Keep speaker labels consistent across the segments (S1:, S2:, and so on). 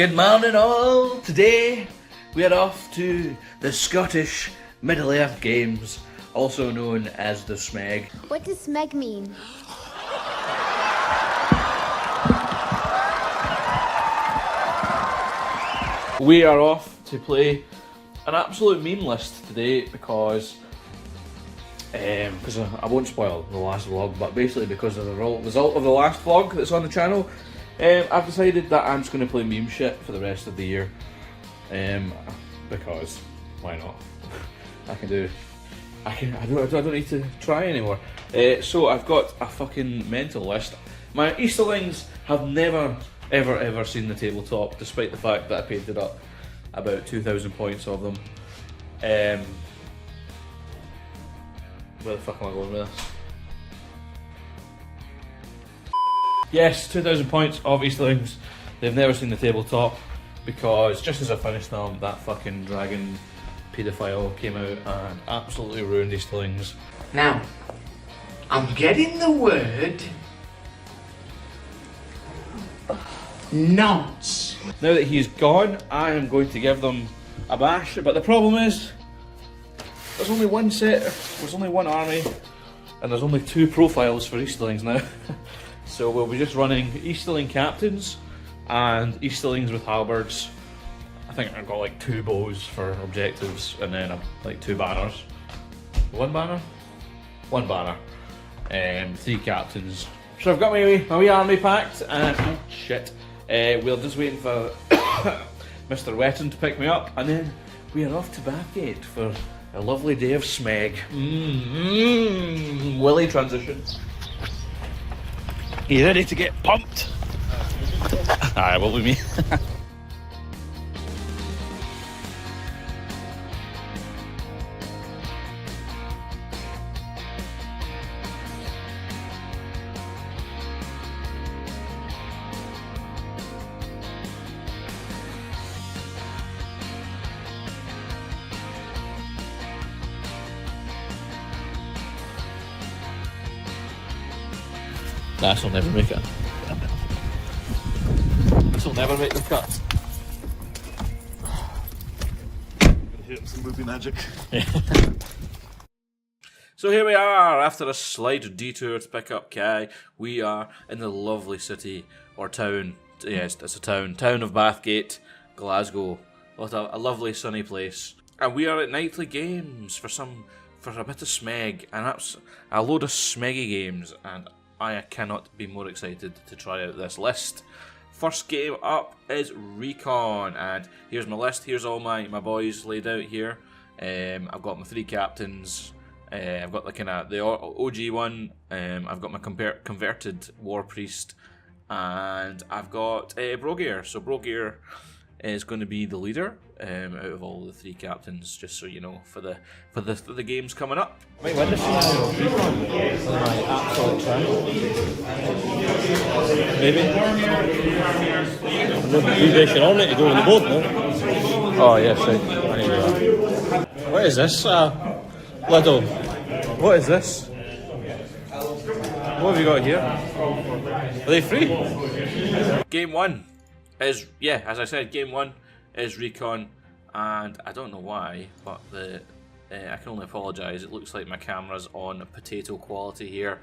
S1: Good morning all! Today we are off to the Scottish Middle-earth Games, also known as the Smeg.
S2: What does Smeg mean?
S1: We are off to play an absolute meme list today because I won't spoil the last vlog, but basically because of the result of the last vlog that's on the channel, I've decided that I'm just going to play meme shit for the rest of the year. Because why not? I don't need to try anymore. So I've got a fucking mental list. My Easterlings have never ever seen the tabletop, despite the fact that I painted up about 2,000 points of them. Where the fuck am I going with this? Yes, 2,000 points of Easterlings. They've never seen the tabletop because just as I finished them, that fucking dragon paedophile came out and absolutely ruined Easterlings.
S3: Now, I'm getting the word nonce.
S1: Now that he's gone, I am going to give them a bash, but the problem is there's only one set, there's only one army, and there's only 2 profiles for Easterlings now. So we'll be just running Easterling captains and Easterlings with halberds. I think I've got like 2 bows for objectives and then like 2 banners. 1 banner? 1 banner. 3 captains. So I've got my wee army packed and oh shit. We're just waiting for Mr. Wetton to pick me up and then we are off to Bathgate for a lovely day of Smeg. Willy transition. You ready to get pumped? Aye, what with me? This will never make it. This will never make the cut.
S4: Hitting some movie magic.
S1: So here we are, after a slight detour to pick up Kai, we are in the lovely city, or town, yes, it's a town of Bathgate, Glasgow. What a lovely sunny place. And we are at nightly games for a bit of Smeg, and that's a load of Smeggy games, and I cannot be more excited to try out this list. First game up is Recon, and here's my list. Here's all my boys laid out here. I've got my 3 captains. I've got the OG one. I've got my converted War Priest, and I've got Brogear. So Brogear is going to be the leader out of all the 3 captains, just so you know, for the games coming up. Might win this scenario of Recon for my absolute trial. Maybe.
S4: You guys should all need to go on the board, no?
S1: Oh yes, right.
S4: What is this, Liddle?
S1: What is this? What have you got here? Are they free? Game 1 is, yeah, as I said, game 1 is Recon, and I don't know why, but I can only apologise. It looks like my camera's on potato quality here.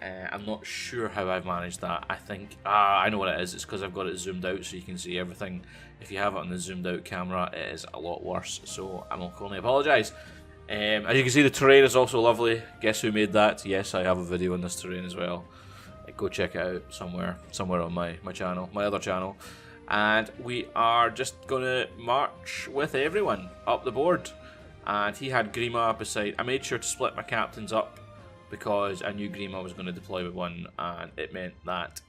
S1: I'm not sure how I've managed that. I think, I know what it is. It's because I've got it zoomed out so you can see everything. If you have it on the zoomed out camera, it is a lot worse, so I can only apologise. As you can see, the terrain is also lovely. Guess who made that? Yes, I have a video on this terrain as well. Go check it out somewhere on my channel, my other channel. And we are just gonna march with everyone up the board. And he had Grima beside. I made sure to split my captains up because I knew Grima was going to deploy with 1, and it meant that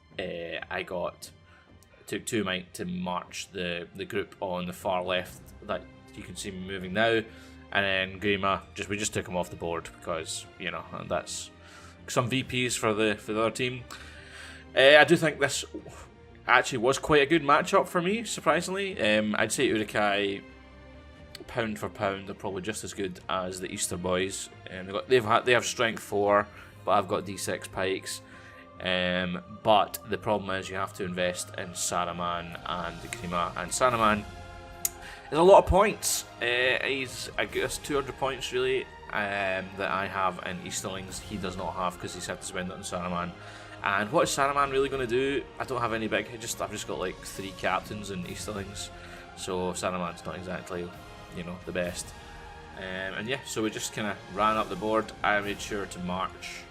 S1: took 2 might to march the group on the far left that you can see me moving now. And then Grima, we just took him off the board because, you know, that's some VPs for the other team. I do think this actually was quite a good matchup for me, surprisingly. I'd say Urukai, pound for pound, they're probably just as good as the Easter boys. They have strength 4, but I've got D6 pikes. But the problem is you have to invest in Saruman and Grima, and Saruman is a lot of points. He's, I guess, 200 points really that I have in Easterlings. He does not have because he's had to spend it on Saruman. And what is Saruman really going to do? I don't have any big. I've just got like 3 captains in Easterlings, so Saruman's not exactly, you know, the best. And yeah, so we just kind of ran up the board. I made sure to march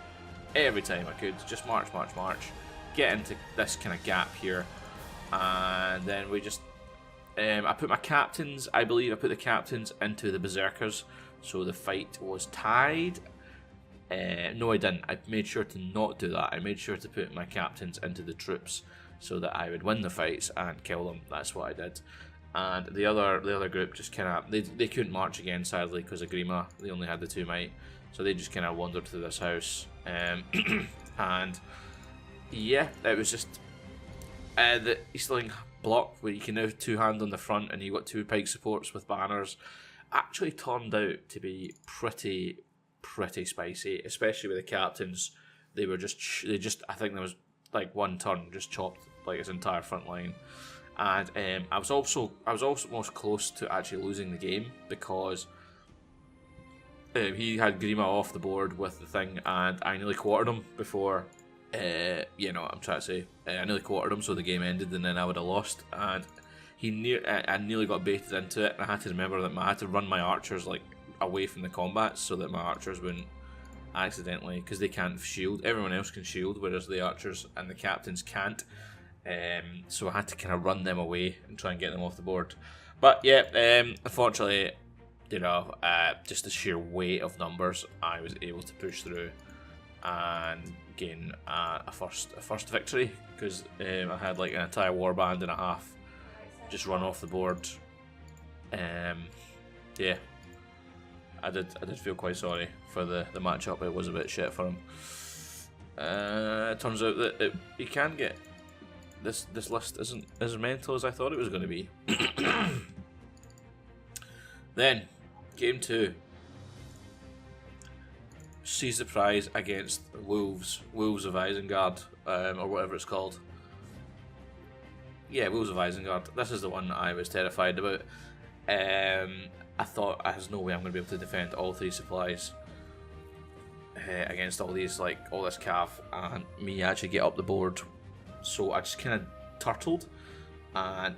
S1: every time I could, just march, get into this kind of gap here, and then we just. I put my captains. I believe I put the captains into the berserkers, so the fight was tied. No, I didn't. I made sure to not do that. I made sure to put my captains into the troops so that I would win the fights and kill them. That's what I did. And the other group just kind of they couldn't march again, sadly, because of Grima. They only had the 2 might, so they just kind of wandered through this house. And yeah, it was just the Easterling block where you can now 2-hand on the front and you got 2 pike supports with banners. Actually turned out to be pretty spicy, especially with the captains. They just I think there was like one turn just chopped like his entire front line, and I was also most close to actually losing the game because he had Grima off the board with the thing, and I nearly quartered him before. You know what I'm trying to say. I nearly quartered him, so the game ended, and then I would have lost. And I nearly got baited into it, and I had to remember that I had to run my archers like away from the combat so that my archers wouldn't accidentally, because they can't shield. Everyone else can shield, whereas the archers and the captains can't. So I had to kind of run them away and try and get them off the board. But yeah, unfortunately, you know, just the sheer weight of numbers, I was able to push through and gain a first victory, because I had like an entire warband and a half just run off the board. Yeah, I did feel quite sorry for the matchup. It was a bit shit for him. It turns out that you can get this list isn't as mental as I thought it was going to be. Then game 2. Seize the prize against Wolves of Isengard, or whatever it's called. Yeah, Wolves of Isengard. This is the one I was terrified about. I thought there's no way I'm going to be able to defend all 3 supplies against all these, like all this cav, and me actually get up the board. So I just kind of turtled, and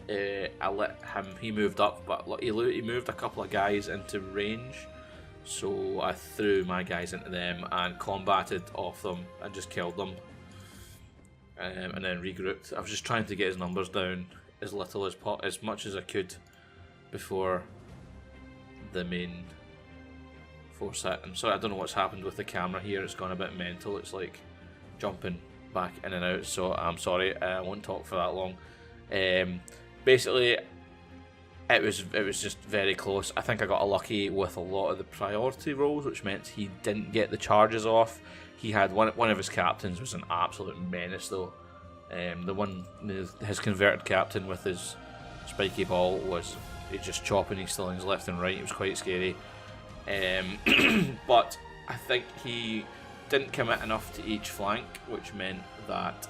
S1: I let him. He moved up, but he moved a couple of guys into range. So I threw my guys into them and combated off them and just killed them, and then regrouped. I was just trying to get his numbers down as much as I could before the main force hit. I'm sorry, I don't know what's happened with the camera here. It's gone a bit mental. It's like jumping back in and out. So I'm sorry. I won't talk for that long. Basically, it was just very close. I think I got lucky with a lot of the priority rolls, which meant he didn't get the charges off. He had one of his captains was an absolute menace though. His converted captain with his spiky ball was just chopping Easterlings left and right. It was quite scary. But I think he didn't commit enough to each flank, which meant that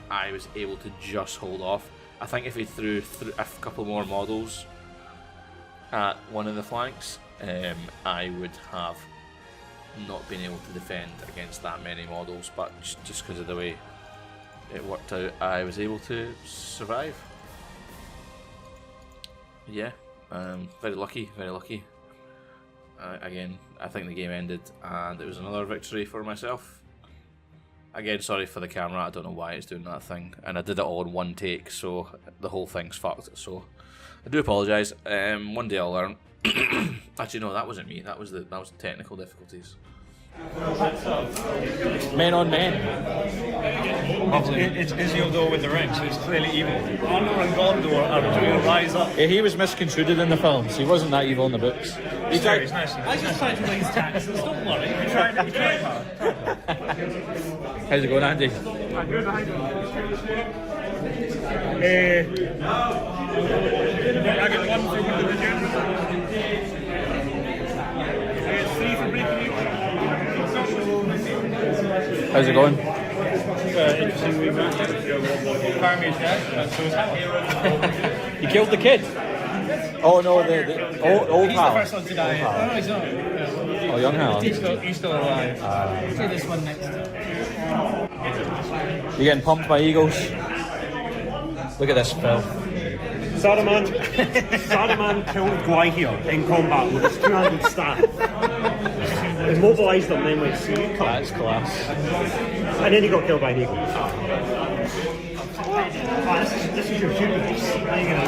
S1: I was able to just hold off. I think if he threw a couple more models at one of the flanks, I would have not been able to defend against that many models, but just because of the way it worked out, I was able to survive. Yeah, very lucky, very lucky. Again, I think the game ended and it was another victory for myself. Again, sorry for the camera, I don't know why it's doing that thing, and I did it all in one take, so the whole thing's fucked, so I do apologise. One day I'll learn. Actually no, that wasn't me, that was technical difficulties.
S4: Men on men.
S2: It's Isildur with the ring, so it's clearly evil. Honor and Gondor are doing a rise up.
S4: Yeah, he was misconstrued in the films. He wasn't that evil in the books.
S2: He's nice. I just tried to raise taxes, don't worry. You tried hard.
S4: How's it going, Andy?
S2: I'm good, I get 1 for winning the general. It's 3 for breaking you.
S4: How's it going?
S2: interesting wee match. Farmy's dead, and so is Hal.
S4: You killed the kid. Oh no, the old
S2: He's
S4: Hal.
S2: the first one to die. Oh, no, he's not. Yeah.
S4: Oh, young Hal.
S2: He's still alive.
S5: See this one next.
S4: You getting pumped by eagles? Look at this filth.
S6: Saruman killed Gwaihir in combat with his two-handed staff. Immobilised him, then went see.
S4: That's class.
S6: And then he got killed by an eagle. This is your hubris. How are you going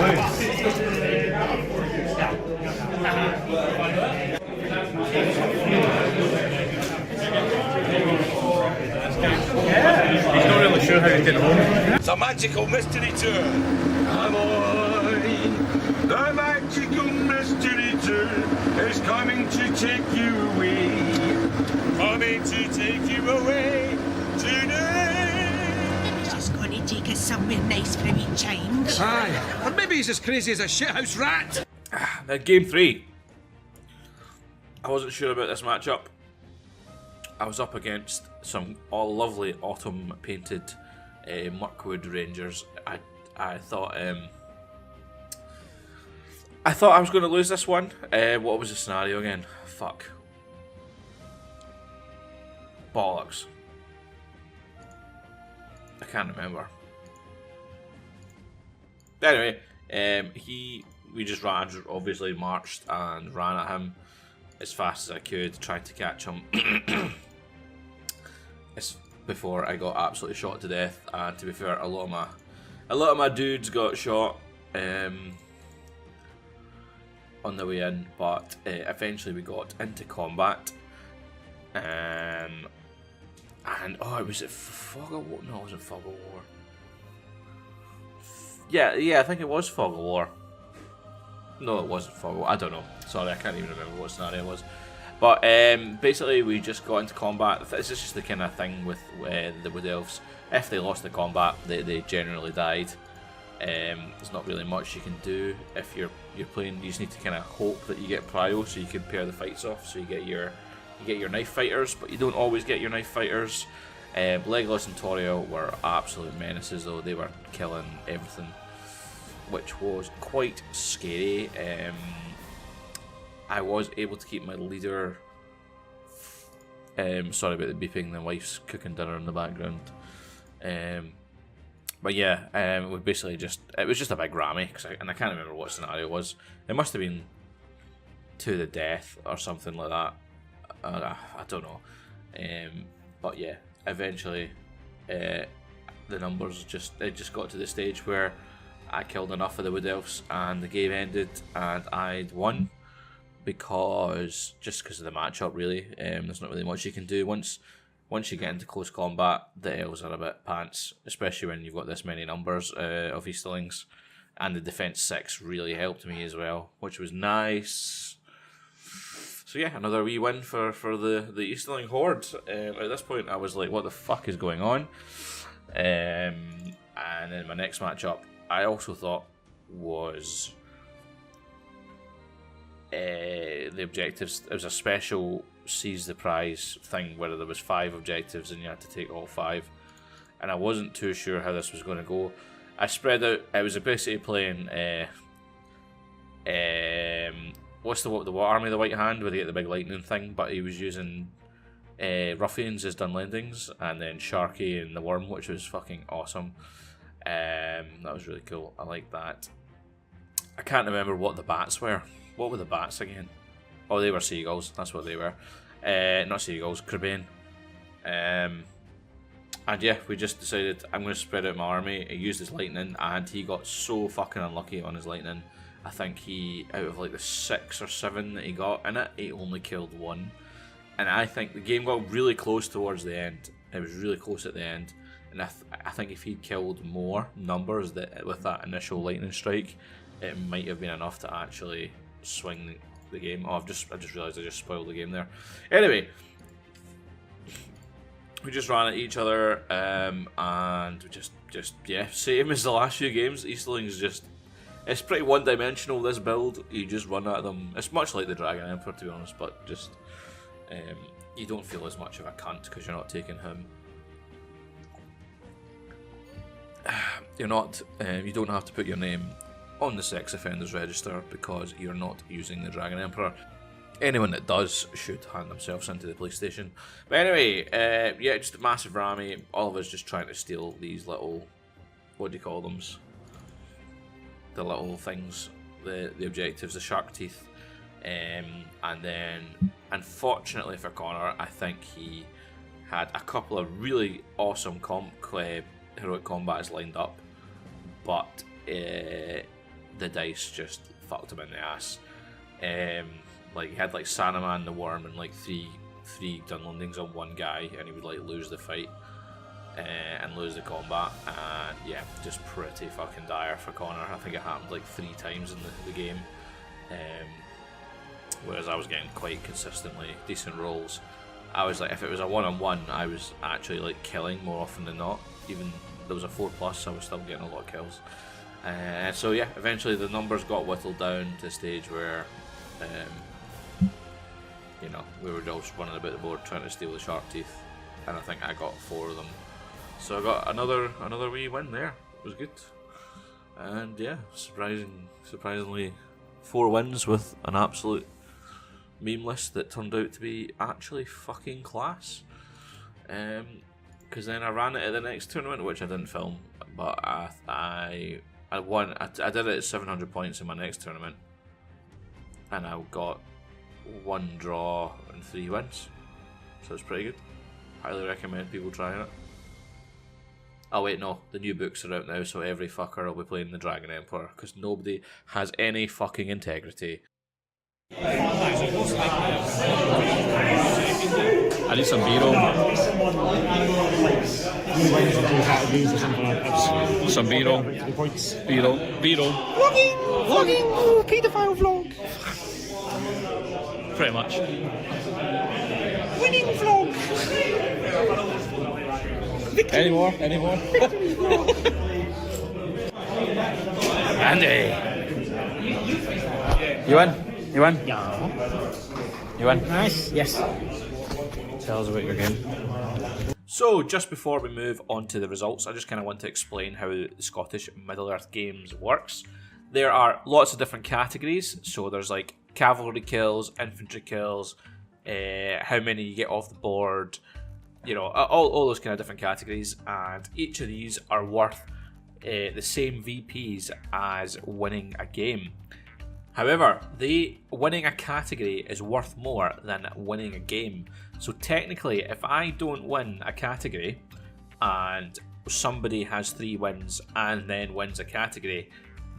S2: He's not really sure how to get home.
S7: It's a magical mystery tour. Come on. The magical mystery tour is coming to take you away. Coming to take you away tonight.
S8: He's just going to take us somewhere nice for a wee change.
S7: Aye. Or maybe he's as crazy as a shithouse rat.
S1: Now, game 3. I wasn't sure about this matchup. I was up against some lovely autumn painted Muckwood Rangers. I thought I was going to lose this one. What was the scenario again? Fuck. Bollocks. I can't remember. Anyway, we just obviously marched and ran at him as fast as I could, trying to catch him. Before I got absolutely shot to death, and to be fair, a lot of my dudes got shot on the way in, but eventually we got into combat, and was it Fog of War? No, it wasn't Fog of War. Yeah, I think it was Fog of War. No, it wasn't Fog of War. I don't know. Sorry, I can't even remember what scenario it was. But basically, we just got into combat. This is just the kind of thing with the Wood Elves. If they lost the combat, they generally died. There's not really much you can do if you're playing. You just need to kind of hope that you get prio, so you can pair the fights off. So you get your knife fighters, but you don't always get your knife fighters. Legolas and Toriel were absolute menaces, though. They were killing everything, which was quite scary. I was able to keep my leader. Sorry about the beeping. The wife's cooking dinner in the background. But yeah, we basically it was just a big rammy, and I can't remember what scenario it was. It must have been to the death or something like that. I don't know. But yeah, eventually, the numbers just got to the stage where I killed enough of the Wood Elves, and the game ended, and I'd won. Because of the matchup, really. There's not really much you can do. Once you get into close combat, the elves are a bit pants, especially when you've got this many numbers of Easterlings. And the defense 6 really helped me as well, which was nice. So yeah, another wee win for the Easterling Horde. At this point, I was like, what the fuck is going on? And then my next matchup, I also thought was... the objectives. It was a special seize the prize thing where there was 5 objectives and you had to take all 5, and I wasn't too sure how this was going to go. I spread out. I was basically playing what's the Army of the White Hand, where they get the big lightning thing, but he was using Ruffians as Dunlendings, and then Sharky and the Worm, which was fucking awesome. That was really cool. I like that. I can't remember what the bats were. What were the bats again? Oh, they were seagulls. That's what they were. Not seagulls, Cribane. And yeah, we just decided I'm going to spread out my army. He used his lightning, and he got so fucking unlucky on his lightning. I think out of like the 6 or 7 that he got in it, he only killed 1. And I think the game got really close towards the end. It was really close at the end. And I think if he'd killed more numbers with that initial lightning strike, it might have been enough to actually swing the game. Oh, I just realised I just spoiled the game there. Anyway, we just ran at each other, and we just yeah, same as the last few games. Easterlings it's pretty one-dimensional, this build. You just run at them. It's much like the Dragon Emperor, to be honest, but just you don't feel as much of a cunt because you're not taking him. you're not, you don't have to put your name on the sex offenders register because you're not using the Dragon Emperor. Anyone that does should hand themselves into the police station. But anyway, yeah, just a massive army. All of us just trying to steal these little, what do you call them? The little things, the objectives, the shark teeth. And then, unfortunately for Connor, I think he had a couple of really awesome heroic combats lined up, but the dice just fucked him in the ass. Like he had like Sanaman, the Worm, and like three Dunlendings on one guy, and he would like lose the fight and lose the combat, and yeah, just pretty fucking dire for Connor. I think it happened like 3 times in the game, whereas I was getting quite consistently decent rolls. I was like, if it was a 1-on-1, I was actually like killing more often than not. Even there was a 4+, I was still getting a lot of kills. So yeah, eventually the numbers got whittled down to the stage where, you know, we were just running about the board trying to steal the shark teeth, and I think I got 4 of them. So I got another wee win there. It was good, and yeah, surprisingly, 4 wins with an absolute meme list that turned out to be actually fucking class. Because then I ran it at the next tournament, which I didn't film, but I won. I did it at 700 points in my next tournament, and I got 1 draw and 3 wins, so it's pretty good. Highly recommend people trying it. Oh wait, no, the new books are out now, so every fucker will be playing the Dragon Emperor, because nobody has any fucking integrity.
S4: I need some B-roll. Some B-roll. B-roll.
S8: Vlogging, paedophile vlog.
S4: Pretty much.
S8: Winning vlog.
S4: Any more? Andy! You win? Yeah. You win?
S6: Nice, yes.
S4: Tell us about your game.
S1: So, just before we move on to the results, I just kind of want to explain how the Scottish Middle-earth Games works. There are lots of different categories, so there's like cavalry kills, infantry kills, how many you get off the board, you know, all those kind of different categories, and each of these are worth the same VPs as winning a game. However, winning a category is worth more than winning a game. So technically, if I don't win a category and somebody has 3 wins and then wins a category,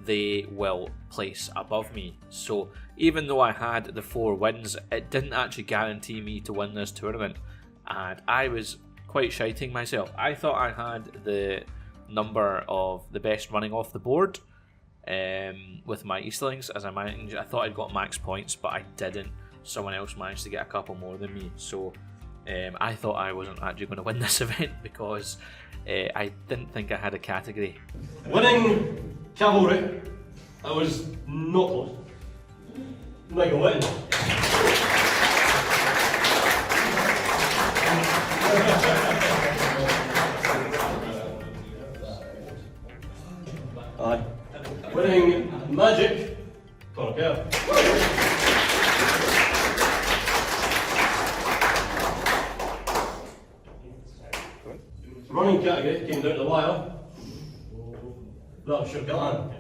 S1: they will place above me. So even though I had the 4 wins, it didn't actually guarantee me to win this tournament, and I was quite shiting myself. I thought I had the number of the best running off the board with my Easterlings, as I thought I'd got max points, but I didn't. Someone else managed to get a couple more than me, so I thought I wasn't actually going to win this event because I didn't think I had a category.
S5: Winning cavalry, I was not close. Mega win. Winning magic, okay. Running category came down the wire. That was shook on.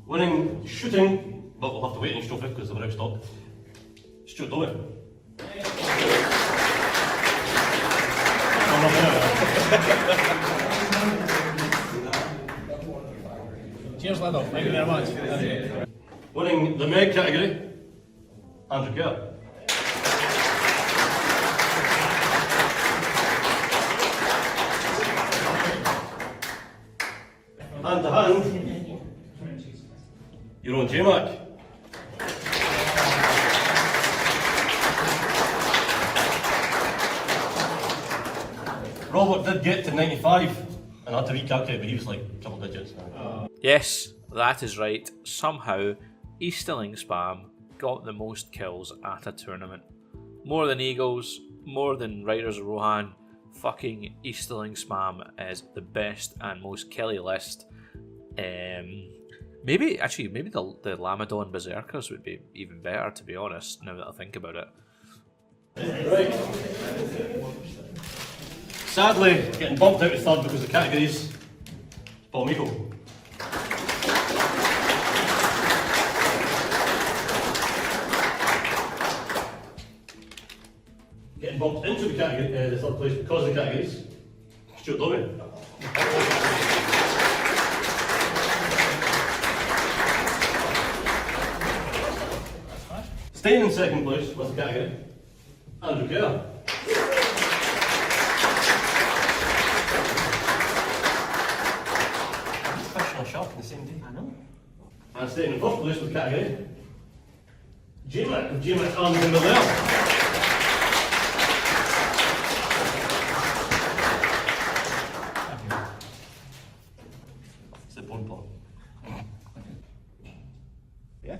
S5: Winning shooting, but we'll have to wait on each trophy because they're out of stock. Stuart Dolly.
S2: Cheers, Lando. Thank you very much.
S5: Winning the Meg category, Andrew Kerr. Hand to hand, your own J-Mac. Robert did get to 95 and I had to recalculate, but he was like a couple digits.
S1: Yes, that is right. Somehow Easterling spam got the most kills at a tournament. More than Eagles, more than Riders of Rohan, fucking Easterling spam is the best and most killy list. Maybe the Lamadon Berserkers would be even better, to be honest, now that I think about it.
S5: Right. Sadly, getting bumped out to third because the categories. Paul Meikle. Getting bumped into the category, the third place because of the categories. Stuart Downey. Staying in second place with the category, Andrew Kerr. Fish and a shark in the same day. I know. And staying in first place with the category, J-Mac of J-Mac Arms in the Lair. It's the bone part.
S6: Yeah.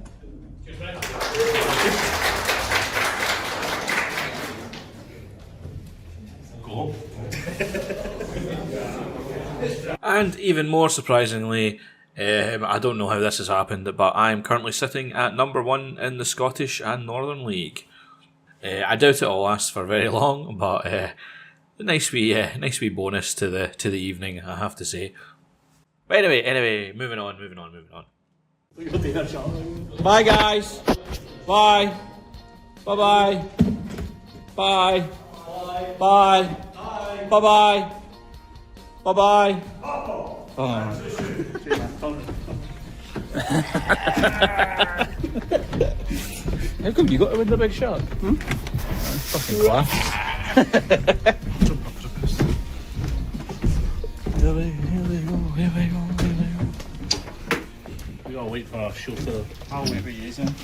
S5: Go.
S1: And even more surprisingly, I don't know how this has happened, but I am currently sitting at number 1 in the Scottish and Northern League. I doubt it'll last for very long, but nice wee bonus to the evening, I have to say. But anyway, moving on.
S4: Bye, guys. Bye. Bye-bye. Bye. Bye. Bye-bye. Bye-bye. How come you got to win the big shark? Fucking class. Here we go.
S2: We gotta wait for our shooter.
S6: I'll wait for you, son.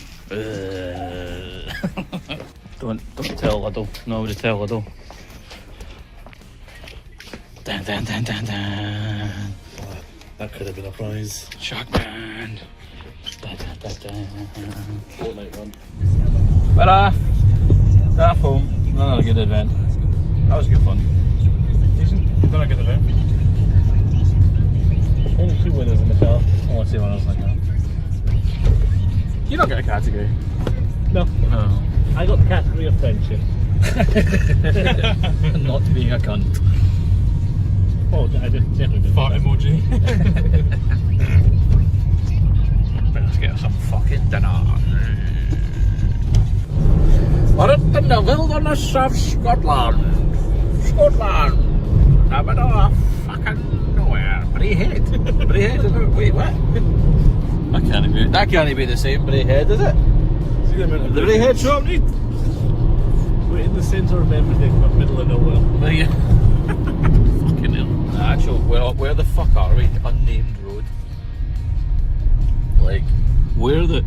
S4: Don't tell Liddle. Nobody tell Liddle. Dun.
S2: That could have been a prize.
S4: Shark band.
S2: Fortnite run.
S4: Ta-da! That home. Another good event. That was good fun.
S2: Decent. Done a good event. Only 2 winners in the car.
S4: Only 2 winners like that. You don't get a category.
S2: No.
S4: Oh.
S2: I got the category of friendship.
S4: Not being a cunt.
S2: Oh, I definitely did.
S4: Fart emoji. Let's get some fucking dinner. We're in the wilderness of Scotland. A bit of fucking nowhere. Braehead. Wait, what? That can't be the same Braehead, is it?
S2: See the amount of
S4: The Braehead shop need.
S2: We're in the centre of everything, but middle of nowhere.
S4: Well, yeah. Fucking hell. Actually, where the fuck are we? Unnamed road. Like, where the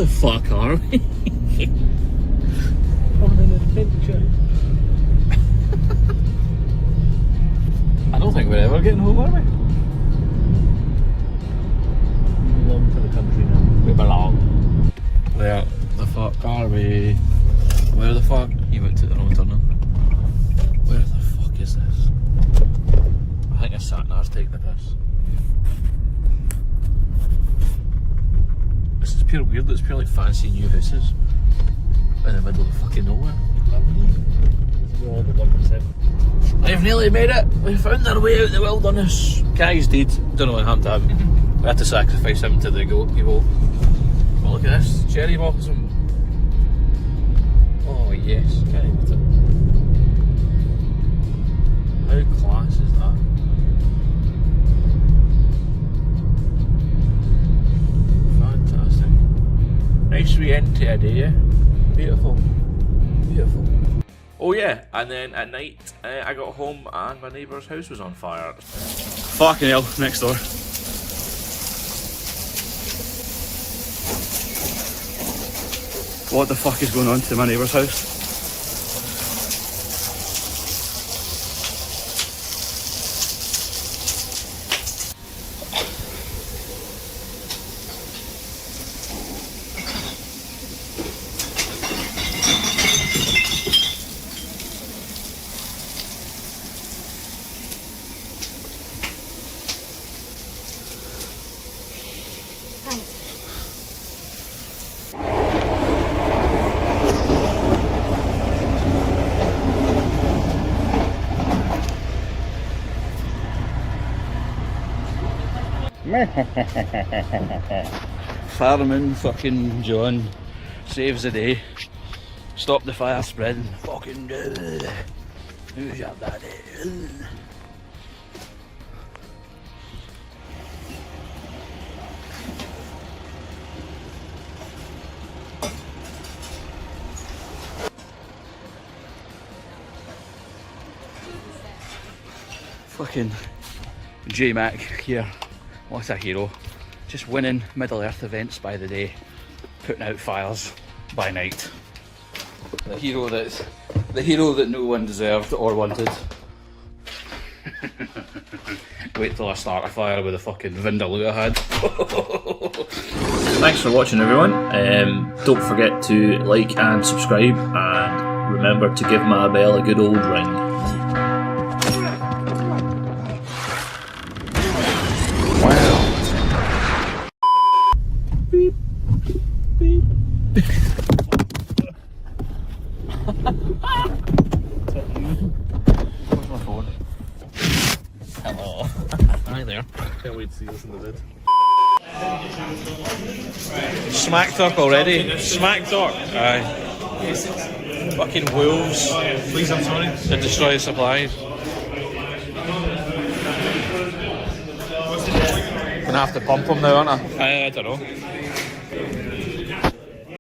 S4: fuck are we?
S2: Oh, an adventure.
S4: I don't think we're ever getting home, are we?
S2: We belong to the country now.
S4: We belong. Where the fuck are we? Where the fuck? You went to the wrong turn. Where the fuck is this? I think it's Satnar's taking the piss. This is pure weird. It's pure like fancy new houses in the middle of fucking nowhere.
S2: This is all the 1%.
S1: We've nearly made it. We found our way out the wilderness. Guy's dead. Don't know what happened to him. We had to sacrifice him to the goat evil. But look at this. Cherry blossom. Oh yes. Can't beat it. How class is that? Fantastic. Nice wee end to a day, yeah? Beautiful. Beautiful. Oh yeah, and then at night I got home and my neighbour's house was on fire.
S4: Fucking hell, next door. What the fuck is going on to my neighbour's house? Fireman fucking John saves the day. Stop the fire spreading. Fucking who's your daddy? Fucking J-Mac here, what a hero. Just winning Middle Earth events by the day, putting out fires by night. The hero that no one deserved or wanted. Wait till I start a fire with a fucking Vindaloo I had.
S1: Thanks for watching, everyone. Don't forget to like and subscribe, and remember to give my bell a good old ring.
S4: Where's my phone? Hello. Hi there.
S5: Can't wait to see this in the vid.
S4: Smack talk already. Smack talk. Aye. Fucking wolves.
S5: Please, I'm sorry.
S4: That destroy supplies. Gonna have to pump them now, aren't I? I don't know.